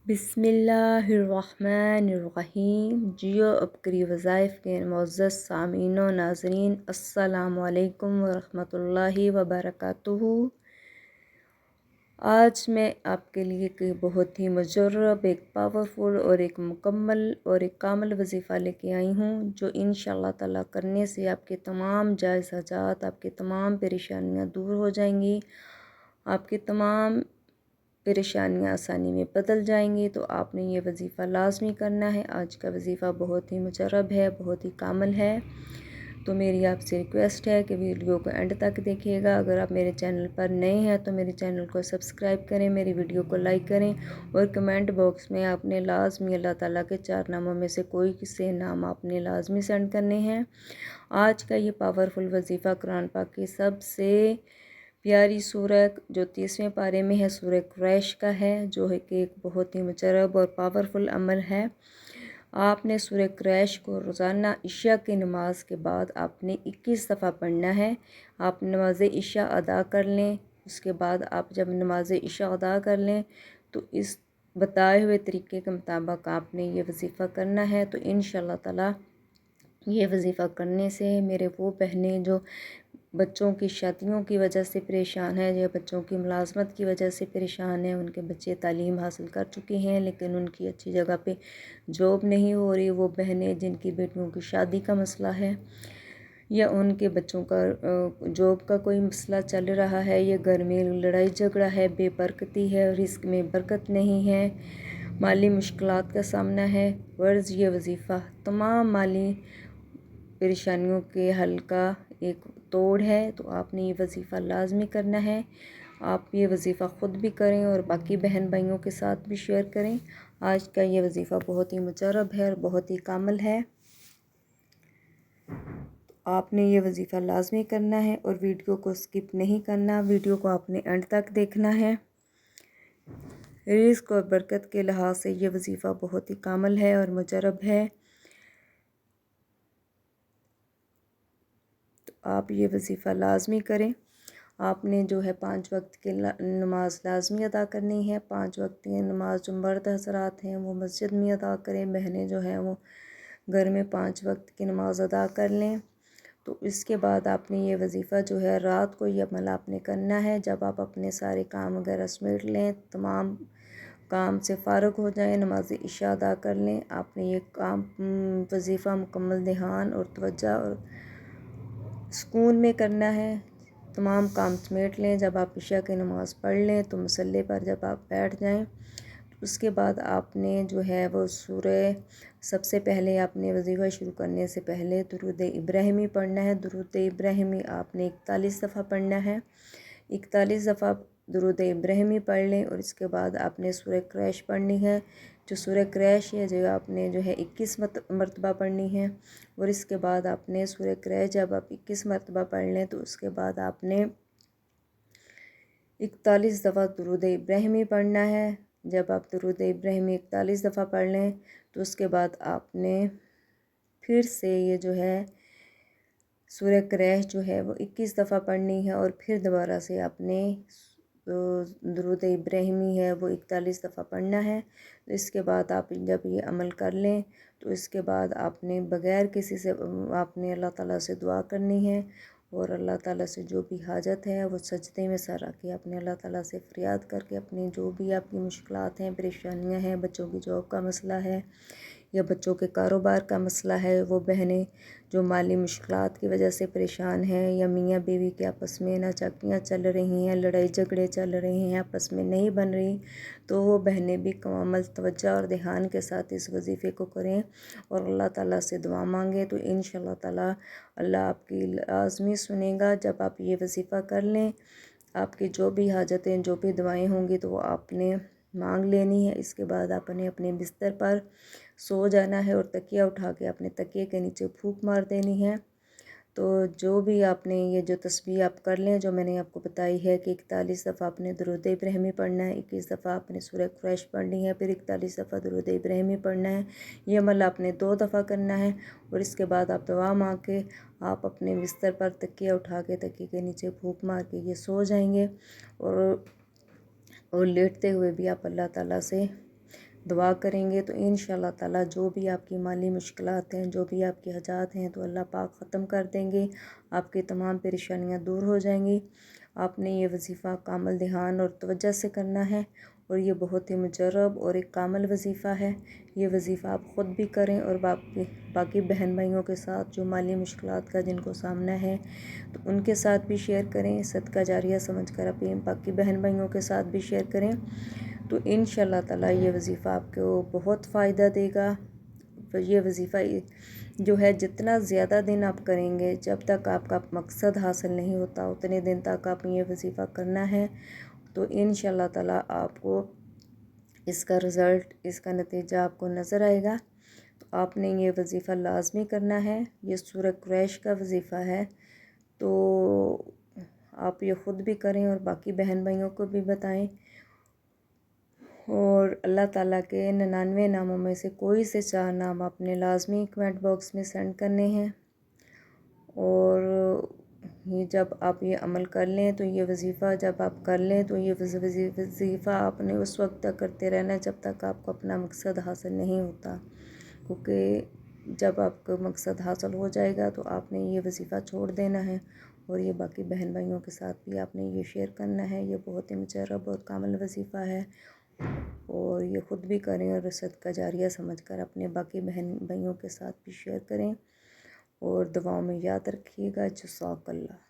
बिस्मिल्लाहिर्रहमानिर्रहीम। जियो अबकरी वज़ाइफ के मुअज़्ज़ज़ सामीन व नाज़रीन, अस्सलामु अलैकुम वरहमतुल्लाहि वबरकातुहू। आज मैं आपके लिए एक बहुत ही मुजर्रब, एक पावरफुल और एक मुकम्मल और एक कामिल वजीफ़ा लेके आई हूँ, जो इंशाअल्लाह ताला करने से आपके तमाम जायज़ हाजात, आपकी तमाम परेशानियाँ दूर हो जाएंगी, आपकी तमाम परेशानियाँ आसानी में बदल जाएंगी। तो आपने ये वजीफ़ा लाज़मी करना है। आज का वजीफ़ा बहुत ही मुजर्रब है, बहुत ही कामिल है। तो मेरी आपसे रिक्वेस्ट है कि वीडियो को एंड तक देखिएगा। अगर आप मेरे चैनल पर नए हैं तो मेरे चैनल को सब्सक्राइब करें, मेरी वीडियो को लाइक करें और कमेंट बॉक्स में आपने लाज़मी अल्लाह ताला के 4 नामों में से कोई से नाम आपने लाज़मी सेंड करने हैं। आज का ये पावरफुल वजीफ़ा कुरान पाक की सबसे प्यारी सूरत जो 30वें पारे में है, सूरह कुरैश का है, जो है कि एक बहुत ही मुजर्रब और पावरफुल अमल है। आपने सूरह कुरैश को रोज़ाना इशा की नमाज के बाद आपने 21 दफ़ा पढ़ना है। आप नमाज इशा अदा कर लें, उसके बाद आप जब नमाज इशा अदा कर लें तो इस बताए हुए तरीके के मुताबिक आपने ये वजीफ़ा करना है। तो इंशाअल्लाह ताला ये वजीफ़ा करने से मेरे वो बहनें जो बच्चों की शादियों की वजह से परेशान है या बच्चों की मुलाजमत की वजह से परेशान है, उनके बच्चे तालीम हासिल कर चुके हैं लेकिन उनकी अच्छी जगह पे जॉब नहीं हो रही, वो बहनें जिनकी बेटियों की शादी का मसला है या उनके बच्चों का जॉब का कोई मसला चल रहा है, या घर में लड़ाई झगड़ा है, बेबरकती है, रिस्क में बरकत नहीं है, माली मुश्किलात का सामना है, वर्ज़ ये वजीफ़ा तमाम माली परेशानियों के हल का एक तोड़ है। तो आपने ये वजीफ़ा लाजमी करना है। आप ये वजीफ़ा ख़ुद भी करें और बाकी बहन भाइयों के साथ भी शेयर करें। आज का ये वजीफ़ा बहुत ही मुजर्रब है और बहुत ही कामिल है। तो आपने ये वजीफ़ा लाजमी करना है और वीडियो को स्किप नहीं करना, वीडियो को आपने एंड तक देखना है। रिज़्क़ और बरकत के लिहाज से ये वजीफ़ा बहुत ही कामिल है और मुजर्रब है। तो आप ये वजीफ़ा लाजमी करें। आपने जो है 5 वक्त की नमाज लाजमी अदा करनी है। 5 वक्त की नमाज जो मर्द हज़रात हैं वो मस्जिद में अदा करें, बहनें जो हैं वो घर में 5 वक्त की नमाज अदा कर लें। तो इसके बाद आपने ये वजीफ़ा जो है रात को ये अमल आपने करना है। जब आप अपने सारे काम वगैरह समेट लें, तमाम काम से फ़ारिग हो जाएं, नमाज इशा अदा कर लें, आपने ये काम वजीफ़ा मुकम्मल ध्यान और तवज्जो और सुकून में करना है। तमाम काम समेट लें। जब आप इशा की नमाज़ पढ़ लें तो मुसल्ले पर जब आप बैठ जाएं तो उसके बाद आपने जो है वो सूरह, सबसे पहले आपने वजीफ़ा शुरू करने से पहले दुरूद इब्राहिमी पढ़ना है। दुरूद इब्राहिमी आपने 41 दफ़ा पढ़ना है। 41 दफ़ा दुरूद इब्राहिमी पढ़ लें और इसके बाद आपने सूरह कुरैश पढ़नी है। जो सूरह कुरैश है जो आपने जो है 21 मरतबा पढ़नी है और इसके बाद आपने सूरह कुरैश जब आप 21 मरतबा पढ़ लें तो उसके बाद आपने 41 दफ़ा दुरूद इब्राहिमी पढ़ना है। जब आप दुरूद इब्राहिमी 41 दफ़ा पढ़ लें तो उसके बाद आपने फिर से ये जो है सूरह कुरैश जो है वो 21 दफ़ा पढ़नी है और फिर दोबारा से आपने दुरूद इब्राहिमी है वो 41 दफ़ा पढ़ना है। तो इसके बाद आप जब ये अमल कर लें तो इसके बाद आपने बग़ैर किसी से आपने अल्लाह ताला से दुआ करनी है और अल्लाह ताला से जो भी हाजत है वो सजदे में सर रख के अपने अल्लाह ताला से फ़रियाद करके अपनी जो भी आपकी मुश्किलात हैं, परेशानियां हैं, बच्चों की जॉब का मसला है या बच्चों के कारोबार का मसला है, वो बहनें जो माली मुश्किलात की वजह से परेशान हैं या मियाँ बीवी के आपस में नाचाकियाँ चल रही हैं, लड़ाई झगड़े चल रहे हैं, आपस में नहीं बन रही, तो वो बहनें भी मुकम्मल तवज्जो और ध्यान के साथ इस वजीफ़े को करें और अल्लाह ताला से दुआ मांगें। तो इंशाअल्लाह ताला अल्लाह आपकी लाज़मी सुनेगा। जब आप ये वजीफ़ा कर लें, आपकी जो भी हाजतें, जो भी दुआएं होंगी तो वो आपने मांग लेनी है। इसके बाद आपने अपने बिस्तर पर सो जाना है और तकिया उठा के अपने तकिए के नीचे फूंक मार देनी है। तो जो भी आपने ये जो तस्बीह आप कर लें जो मैंने आपको बताई है कि 41 दफ़ा आपने दुरूद इब्राहिमी पढ़ना है, 21 दफ़ा आपने सूरह कुरैश पढ़नी है, फिर 41 दफ़ा दुरूद इब्राहिमी पढ़ना है। ये अमल आपने 2 दफ़ा करना है और इसके बाद आप दुआ मांग के आप अपने बिस्तर पर तकिया उठा के तकिए के नीचे फूंक मार के ये सो जाएंगे और लेटते हुए भी आप अल्लाह ताला से دعا کریں گے تو انشاءاللہ تعالی جو بھی آپ کی مالی مشکلات ہیں، جو بھی آپ کی حاجات ہیں تو اللہ پاک ختم کر دیں گے، آپ کی تمام پریشانیاں دور ہو جائیں گی۔ آپ نے یہ وظیفہ کامل دھیان اور توجہ سے کرنا ہے، اور یہ بہت ہی مجرب اور ایک کامل وظیفہ ہے۔ یہ وظیفہ آپ خود بھی کریں اور باقی بہن بھائیوں کے ساتھ جو مالی مشکلات کا جن کو سامنا ہے تو ان کے ساتھ بھی شیئر کریں، صدقہ جاریہ سمجھ کر اپنے باقی بہن بھائیوں کے ساتھ بھی شیئر کریں، تو انشاءاللہ تعالی یہ وظیفہ آپ کو بہت فائدہ دے گا۔ یہ وظیفہ جو ہے جتنا زیادہ دن آپ کریں گے، جب تک آپ کا مقصد حاصل نہیں ہوتا اتنے دن تک آپ یہ وظیفہ کرنا ہے، تو انشاءاللہ تعالی آپ کو اس کا رزلٹ، اس کا نتیجہ آپ کو نظر آئے گا۔ تو آپ نے یہ وظیفہ لازمی کرنا ہے۔ یہ سورہ قریش کا وظیفہ ہے، تو آپ یہ خود بھی کریں اور باقی بہن بھائیوں کو بھی بتائیں، اور اللہ تعالیٰ کے 99 ناموں میں سے کوئی سے 4 نام آپ نے لازمی کمنٹ باکس میں سینڈ کرنے ہیں، اور یہ جب آپ یہ عمل کر لیں تو یہ وظیفہ جب آپ کر لیں تو یہ وظیفہ آپ نے اس وقت تک کرتے رہنا ہے جب تک آپ کو اپنا مقصد حاصل نہیں ہوتا، کیونکہ جب آپ کو مقصد حاصل ہو جائے گا تو آپ نے یہ وظیفہ چھوڑ دینا ہے، اور یہ باقی بہن بھائیوں کے ساتھ بھی آپ نے یہ شیئر کرنا ہے۔ یہ بہت ہی مجرب اور کامل وظیفہ ہے، اور یہ خود بھی کریں اور صدقہ جاریہ سمجھ کر اپنے باقی بہن بھائیوں کے ساتھ بھی شیئر کریں، اور دعاؤں میں یاد رکھیے گا۔ جزاک اللہ۔